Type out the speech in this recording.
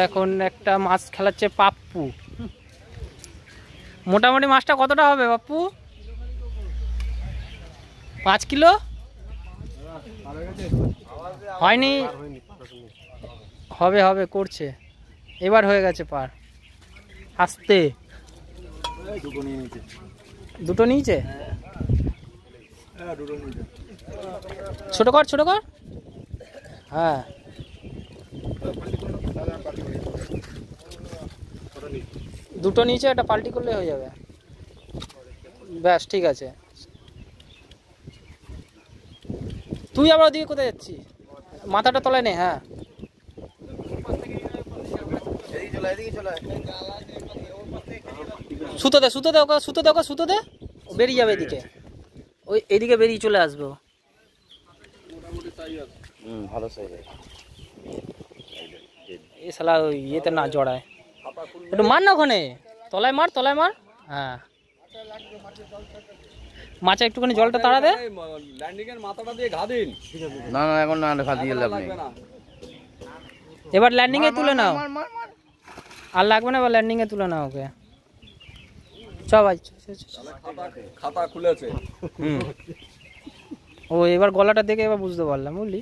এখন একটা মাছ খেলাচ্ছে পাপ্পু। মোটামুটি মাছটা কতটা হবে পাপ্পু? 5 কিলো হয়নি? হবে হবে, করছে এবার, হয়ে গেছে পার। আস্তে, দুটো নিয়েছে। ছোট কর ছোট কর। হ্যাঁ দুটো নিচে, একটা পাল্টি করলে হয়ে যাবে। ব্যাস ঠিক আছে। তুই আবার ওদিকে কোথায় যাচ্ছিস? মাথাটা তলায় নে। হ্যাঁ সুতো দে, সুতো দে ওকে, সুতো দে ওকে, সুতো দে, বেরিয়ে যাবে এদিকে। ওই এদিকে বেরিয়ে চলে আসবে। ভালো সাইজ। এই শালা ওই ইয়েতে না জড়ায়, একটু মার না ওখানে, তলায় মার, তলায় মার। হ্যাঁ মাছে একটুখানি জলটা তাড়া দে। না না এখন না, ঘা দিয়ে লাভ নেই। এবার ল্যান্ডিং এ তুলে নাও, আর লাগবে না, এবার ল্যান্ডিং এ তুলে নাও ওকে। চ ভাই, খাতা খুলেছে। ও এবার গলাটা দেখে এবার বুঝতে পারলাম, বুঝলি।